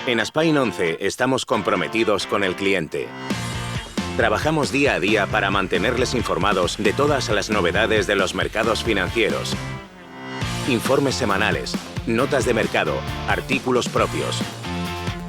En Aspain 11 estamos comprometidos con el cliente. Trabajamos día a día para mantenerles informados de todas las novedades de los mercados financieros. Informes semanales, notas de mercado, artículos propios.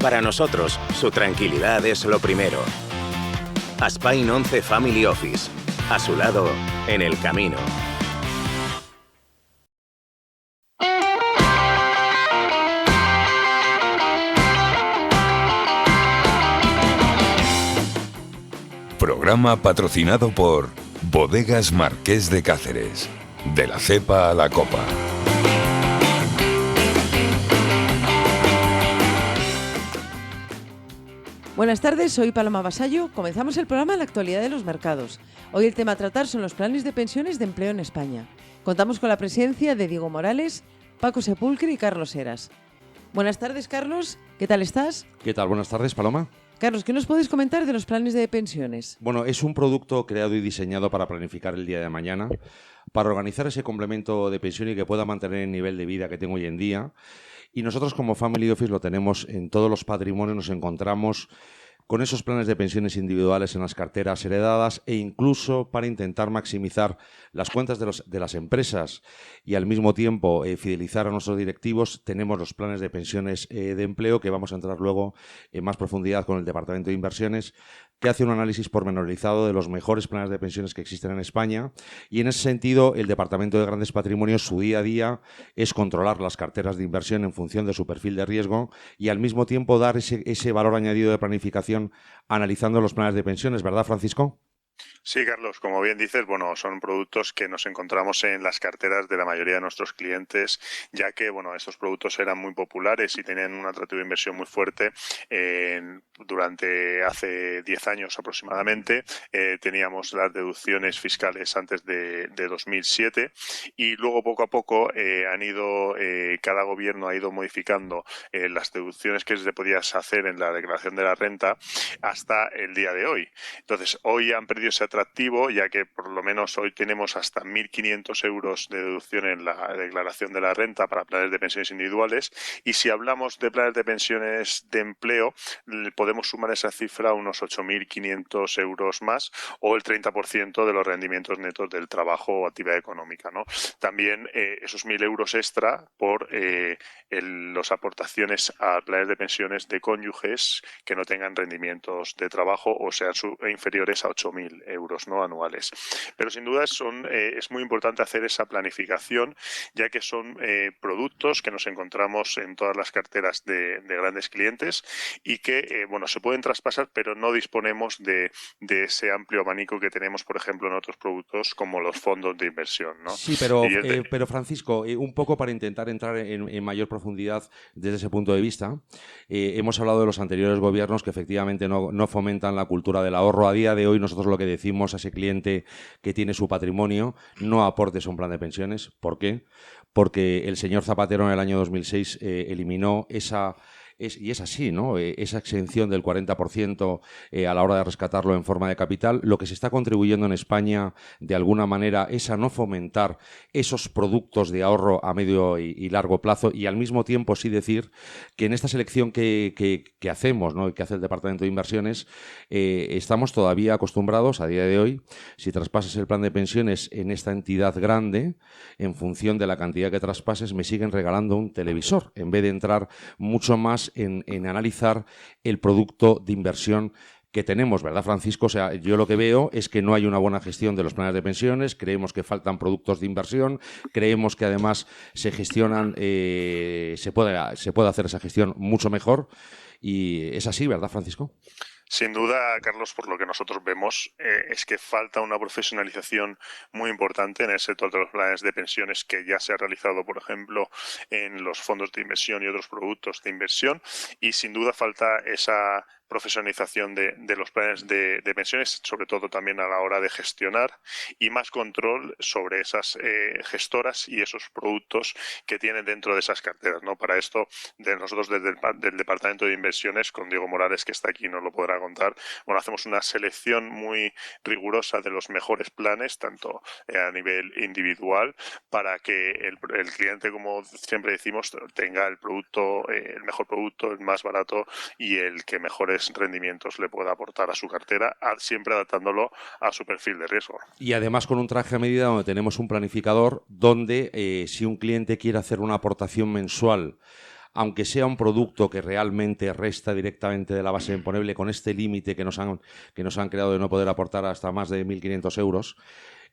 Para nosotros, su tranquilidad es lo primero. Aspain 11 Family Office. A su lado, en el camino. Programa patrocinado por Bodegas Marqués de Cáceres. De la cepa a la copa. Buenas tardes, soy Paloma Vasallo. Comenzamos el programa en la actualidad de los mercados. Hoy el tema a tratar son los planes de pensiones de empleo en España. Contamos con la presencia de Diego Morales, Paco Sepulcre y Carlos Heras. Buenas tardes, Carlos. ¿Qué tal estás? ¿Qué tal? Buenas tardes, Paloma. Carlos, ¿qué nos puedes comentar de los planes de pensiones? Bueno, es un producto creado y diseñado para planificar el día de mañana, para organizar ese complemento de pensión y que pueda mantener el nivel de vida que tengo hoy en día. Y nosotros como Family Office lo tenemos en todos los patrimonios, nos encontramos con esos planes de pensiones individuales en las carteras heredadas e incluso para intentar maximizar las cuentas de las empresas y al mismo tiempo fidelizar a nuestros directivos, tenemos los planes de pensiones de empleo, que vamos a entrar luego en más profundidad con el Departamento de Inversiones, que hace un análisis pormenorizado de los mejores planes de pensiones que existen en España, y en ese sentido el Departamento de Grandes Patrimonios, su día a día es controlar las carteras de inversión en función de su perfil de riesgo y al mismo tiempo dar ese valor añadido de planificación analizando los planes de pensiones, ¿verdad, Francisco? Sí, Carlos, como bien dices, bueno, son productos que nos encontramos en las carteras de la mayoría de nuestros clientes, ya que, bueno, estos productos eran muy populares y tenían un atractivo de inversión muy fuerte. Durante hace 10 años aproximadamente teníamos las deducciones fiscales antes de 2007 y luego poco a poco cada gobierno ha ido modificando las deducciones que se podías hacer en la declaración de la renta hasta el día de hoy. Entonces, hoy han perdido ese atractivo, ya que por lo menos hoy tenemos hasta 1.500 euros de deducción en la declaración de la renta para planes de pensiones individuales, y si hablamos de planes de pensiones de empleo, podemos sumar esa cifra a unos 8.500 euros más, o el 30% de los rendimientos netos del trabajo o actividad económica, ¿no? También esos 1.000 euros extra por las aportaciones a planes de pensiones de cónyuges que no tengan rendimientos de trabajo o sean inferiores a 8.000 euros, ¿no?, anuales. Pero sin duda es muy importante hacer esa planificación, ya que son productos que nos encontramos en todas las carteras de grandes clientes y que se pueden traspasar, pero no disponemos de ese amplio abanico que tenemos, por ejemplo, en otros productos como los fondos de inversión, ¿no? Sí, pero Francisco, un poco para intentar entrar en mayor profundidad desde ese punto de vista, hemos hablado de los anteriores gobiernos que efectivamente no fomentan la cultura del ahorro. A día de hoy nosotros lo que decimos a ese cliente que tiene su patrimonio: no aportes a un plan de pensiones. ¿Por qué? Porque el señor Zapatero en el año 2006 eliminó y es así, ¿no? Esa exención del 40% a la hora de rescatarlo en forma de capital. Lo que se está contribuyendo en España, de alguna manera, es a no fomentar esos productos de ahorro a medio y largo plazo, y al mismo tiempo sí decir que en esta selección que hacemos, ¿no?, y que hace el Departamento de Inversiones, estamos todavía acostumbrados a día de hoy, si traspasas el plan de pensiones en esta entidad grande, en función de la cantidad que traspases, me siguen regalando un televisor, en vez de entrar mucho más en analizar el producto de inversión que tenemos, ¿verdad, Francisco? O sea, yo lo que veo es que no hay una buena gestión de los planes de pensiones, creemos que faltan productos de inversión, creemos que además se gestionan, se puede hacer esa gestión mucho mejor, y es así, ¿verdad, Francisco? Sin duda, Carlos, por lo que nosotros vemos, es que falta una profesionalización muy importante en el sector de los planes de pensiones, que ya se ha realizado, por ejemplo, en los fondos de inversión y otros productos de inversión, y sin duda falta esa profesionalización de los planes de pensiones, sobre todo también a la hora de gestionar, y más control sobre esas gestoras y esos productos que tienen dentro de esas carteras, ¿no? Para esto, nosotros desde del Departamento de Inversiones, con Diego Morales, que está aquí, nos lo podrá contar, bueno, hacemos una selección muy rigurosa de los mejores planes, tanto a nivel individual, para que el cliente, como siempre decimos, tenga el producto, el mejor producto, el más barato y el que mejores rendimientos le pueda aportar a su cartera, siempre adaptándolo a su perfil de riesgo. Y además con un traje a medida donde tenemos un planificador donde si un cliente quiere hacer una aportación mensual, aunque sea un producto que realmente resta directamente de la base imponible, con este límite que nos han creado de no poder aportar hasta más de 1.500 euros,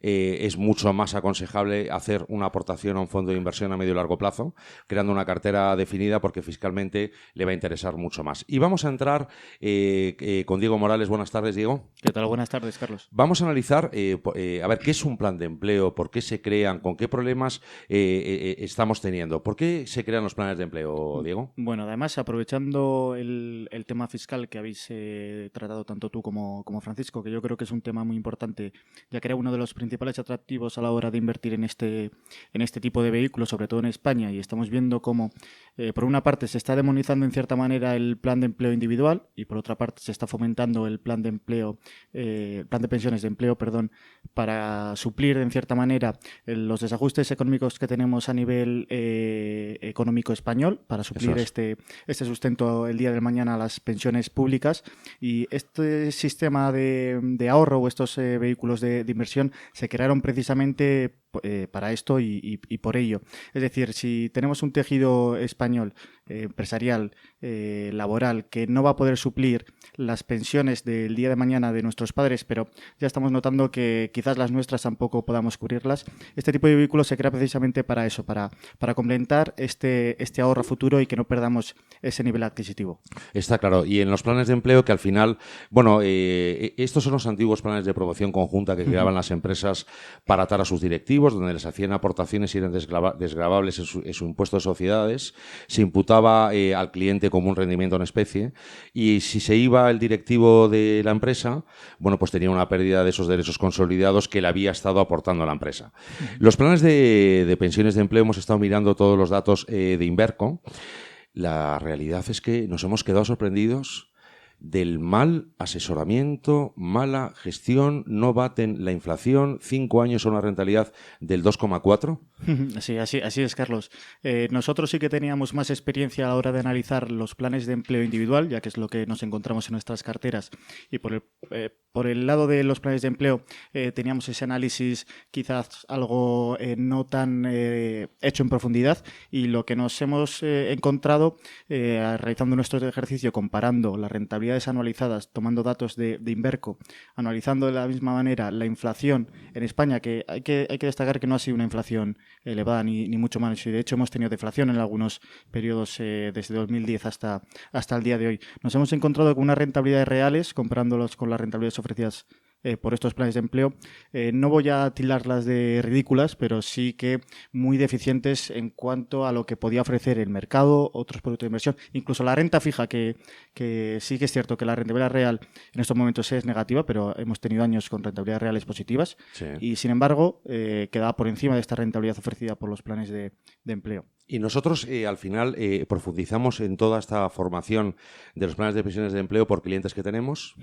es mucho más aconsejable hacer una aportación a un fondo de inversión a medio y largo plazo, creando una cartera definida, porque fiscalmente le va a interesar mucho más. Y vamos a entrar con Diego Morales. Buenas tardes, Diego. ¿Qué tal? Buenas tardes, Carlos. Vamos a analizar, a ver, ¿qué es un plan de empleo? ¿Por qué se crean? ¿Con qué problemas estamos teniendo? ¿Por qué se crean los planes de empleo, Diego? Bueno, además, aprovechando el tema fiscal que habéis tratado tanto tú como Francisco, que yo creo que es un tema muy importante, ya que era uno de los principales atractivos a la hora de invertir en este tipo de vehículos, sobre todo en España, y estamos viendo cómo, por una parte, se está demonizando en cierta manera el plan de empleo individual, y por otra parte se está fomentando el plan de empleo, plan de pensiones de empleo, perdón, para suplir en cierta manera los desajustes económicos que tenemos a nivel económico español, para suplir este sustento el día de mañana a las pensiones públicas. Y este sistema de ahorro o estos vehículos de inversión se crearon precisamente para esto y por ello. Es decir, si tenemos un tejido español empresarial, laboral, que no va a poder suplir las pensiones del día de mañana de nuestros padres, pero ya estamos notando que quizás las nuestras tampoco podamos cubrirlas, este tipo de vehículos se crea precisamente para eso, para complementar este ahorro futuro y que no perdamos ese nivel adquisitivo. Está claro. Y en los planes de empleo, que al final, bueno, estos son los antiguos planes de promoción conjunta que creaban las empresas para atar a sus directivos, donde les hacían aportaciones y eran desgravables en su impuesto de sociedades. Se imputaba al cliente como un rendimiento en especie, y si se iba el directivo de la empresa, bueno, pues tenía una pérdida de esos derechos consolidados que le había estado aportando a la empresa. Los planes de pensiones de empleo, hemos estado mirando todos los datos de Inverco. La realidad es que nos hemos quedado sorprendidos del mal asesoramiento, mala gestión. No baten la inflación, 5 años a una rentabilidad del 2,4%. Sí, así es, Carlos. Nosotros sí que teníamos más experiencia a la hora de analizar los planes de empleo individual, ya que es lo que nos encontramos en nuestras carteras, y por el lado de los planes de empleo teníamos ese análisis quizás algo no tan hecho en profundidad, y lo que nos hemos encontrado realizando nuestro ejercicio, comparando las rentabilidades anualizadas, tomando datos de Inverco, analizando de la misma manera la inflación en España, que hay que destacar que no ha sido una inflación elevada ni mucho menos, y de hecho hemos tenido deflación en algunos periodos desde 2010 hasta el día de hoy. Nos hemos encontrado con unas rentabilidades reales, comparándolos con las rentabilidades ofrecidas por estos planes de empleo. No voy a tildarlas de ridículas, pero sí que muy deficientes en cuanto a lo que podía ofrecer el mercado, otros productos de inversión, incluso la renta fija, que sí que es cierto que la rentabilidad real en estos momentos es negativa, pero hemos tenido años con rentabilidades reales positivas, sí. Y sin embargo quedaba por encima de esta rentabilidad ofrecida por los planes de empleo. Y nosotros al final profundizamos en toda esta formación de los planes de pensiones de empleo por clientes que tenemos.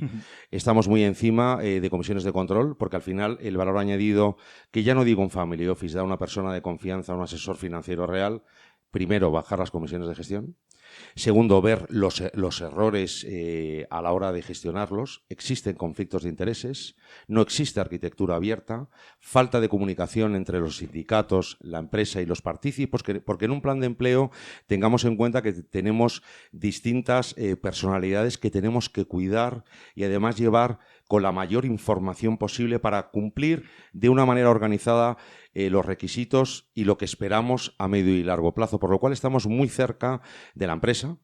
Estamos muy encima de comisiones de control, porque al final el valor añadido, que ya no digo un family office, da a una persona de confianza, un asesor financiero real. Primero, bajar las comisiones de gestión. Segundo, ver los errores a la hora de gestionarlos. Existen conflictos de intereses, no existe arquitectura abierta, falta de comunicación entre los sindicatos, la empresa y los partícipes, porque en un plan de empleo tengamos en cuenta que tenemos distintas personalidades que tenemos que cuidar y además llevar con la mayor información posible para cumplir de una manera organizada los requisitos y lo que esperamos a medio y largo plazo, por lo cual estamos muy cerca de la empresa,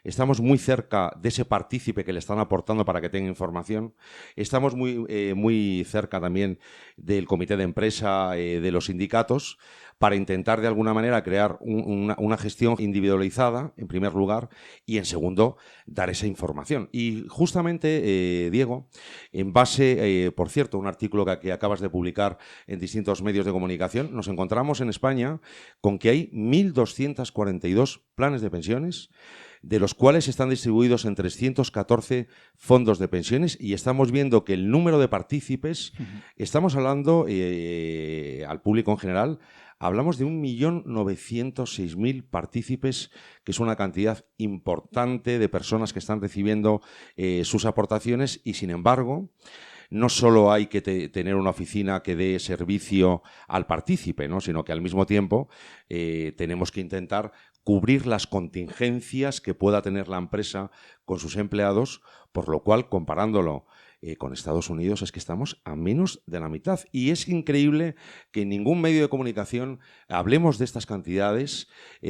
estamos muy cerca de ese partícipe que le están aportando para que tenga información, estamos muy cerca también del comité de empresa, de los sindicatos, para intentar de alguna manera crear una gestión individualizada, en primer lugar, y en segundo, dar esa información. Y justamente, Diego, en base, por cierto, a un artículo que acabas de publicar en distintos medios de comunicación, nos encontramos en España con que hay 1.242 planes de pensiones, de los cuales están distribuidos en 314 fondos de pensiones, y estamos viendo que el número de partícipes, estamos hablando al público en general, hablamos de 1.906.000 partícipes, que es una cantidad importante de personas que están recibiendo sus aportaciones, y sin embargo, no solo hay que tener una oficina que dé servicio al partícipe, ¿no?, sino que al mismo tiempo tenemos que intentar cubrir las contingencias que pueda tener la empresa con sus empleados, por lo cual, comparándolo con Estados Unidos, es que estamos a menos de la mitad. Y es increíble que en ningún medio de comunicación hablemos de estas cantidades.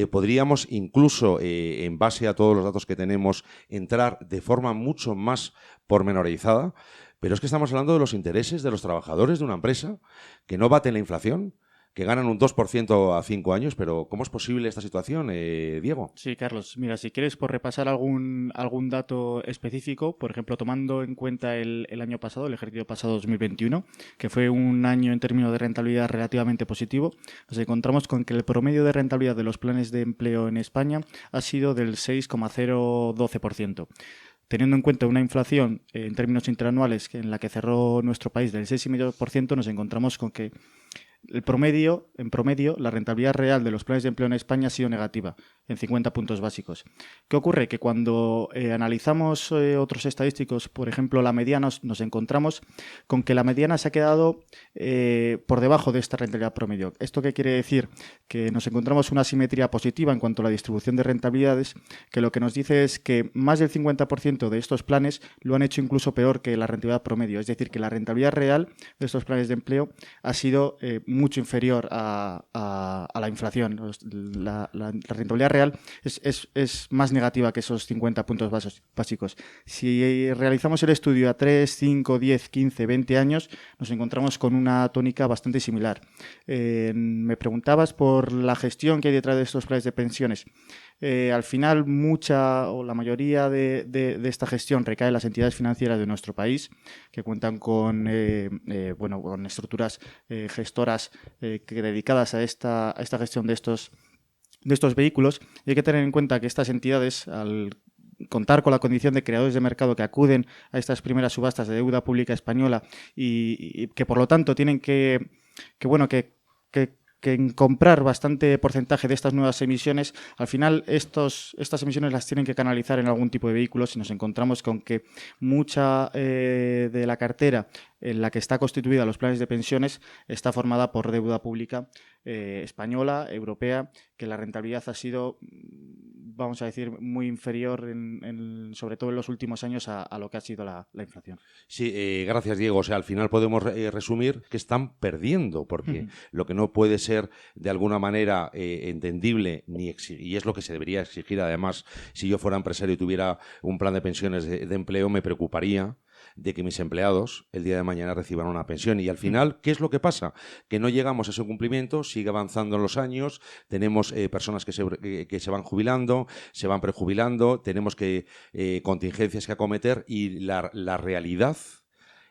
Podríamos incluso, en base a todos los datos que tenemos, entrar de forma mucho más pormenorizada, pero es que estamos hablando de los intereses de los trabajadores de una empresa que no baten la inflación, que ganan un 2% a 5 años, pero ¿cómo es posible esta situación, Diego? Sí, Carlos. Mira, si quieres, por repasar algún dato específico, por ejemplo, tomando en cuenta el año pasado, el ejercicio pasado 2021, que fue un año en términos de rentabilidad relativamente positivo, nos encontramos con que el promedio de rentabilidad de los planes de empleo en España ha sido del 6,012%. Teniendo en cuenta una inflación en términos interanuales en la que cerró nuestro país del 6,5%, nos encontramos con que en promedio, la rentabilidad real de los planes de empleo en España ha sido negativa, en 50 puntos básicos. ¿Qué ocurre? Que cuando analizamos otros estadísticos, por ejemplo la mediana, nos encontramos con que la mediana se ha quedado por debajo de esta rentabilidad promedio. ¿Esto qué quiere decir? Que nos encontramos una asimetría positiva en cuanto a la distribución de rentabilidades, que lo que nos dice es que más del 50% de estos planes lo han hecho incluso peor que la rentabilidad promedio. Es decir, que la rentabilidad real de estos planes de empleo ha sido mucho inferior a la inflación. La rentabilidad real es más negativa que esos 50 puntos básicos. Si realizamos el estudio a 3, 5, 10, 15, 20 años, nos encontramos con una tónica bastante similar. Me preguntabas por la gestión que hay detrás de estos planes de pensiones. Al final, mucha o la mayoría de esta gestión recae en las entidades financieras de nuestro país, que cuentan con estructuras gestoras dedicadas a esta gestión de estos vehículos. Y hay que tener en cuenta que estas entidades, al contar con la condición de creadores de mercado que acuden a estas primeras subastas de deuda pública española y que por lo tanto tienen que comprar bastante porcentaje de estas nuevas emisiones, al final estas emisiones las tienen que canalizar en algún tipo de vehículos, y nos encontramos con que mucha de la cartera en la que está constituida los planes de pensiones está formada por deuda pública española, europea, que la rentabilidad ha sido, vamos a decir, muy inferior, sobre todo en los últimos años, a lo que ha sido la inflación. Sí, gracias, Diego. O sea, al final podemos resumir que están perdiendo, porque lo que no puede ser de alguna manera entendible, y es lo que se debería exigir, además, si yo fuera empresario y tuviera un plan de pensiones de empleo, me preocuparía de que mis empleados el día de mañana reciban una pensión. Y al final, ¿qué es lo que pasa? Que no llegamos a ese cumplimiento, sigue avanzando en los años, tenemos personas que se van jubilando, se van prejubilando, tenemos contingencias que acometer, y la realidad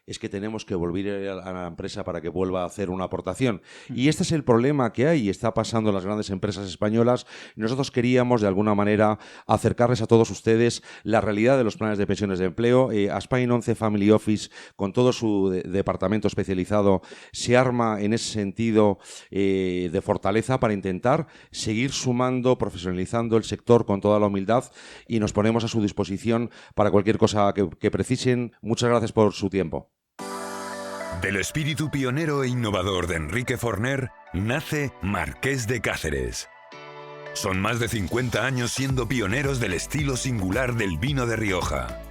es que tenemos que volver a la empresa para que vuelva a hacer una aportación. Y este es el problema que hay y está pasando en las grandes empresas españolas. Nosotros queríamos, de alguna manera, acercarles a todos ustedes la realidad de los planes de pensiones de empleo. Spain 11 Family Office, con todo su departamento especializado, se arma en ese sentido de fortaleza para intentar seguir sumando, profesionalizando el sector con toda la humildad, y nos ponemos a su disposición para cualquier cosa que precisen. Muchas gracias por su tiempo. Del espíritu pionero e innovador de Enrique Forner nace Marqués de Cáceres. Son más de 50 años siendo pioneros del estilo singular del vino de Rioja.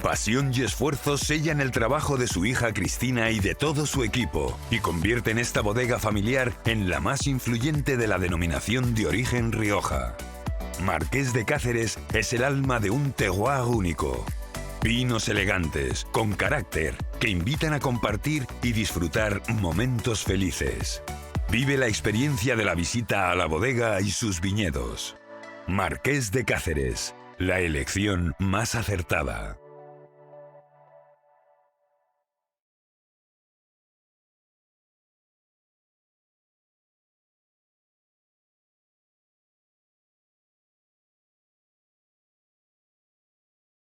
Pasión y esfuerzo sellan el trabajo de su hija Cristina y de todo su equipo, y convierten esta bodega familiar en la más influyente de la denominación de origen Rioja. Marqués de Cáceres es el alma de un terroir único. Vinos elegantes, con carácter, que invitan a compartir y disfrutar momentos felices. Vive la experiencia de la visita a la bodega y sus viñedos. Marqués de Cáceres, la elección más acertada.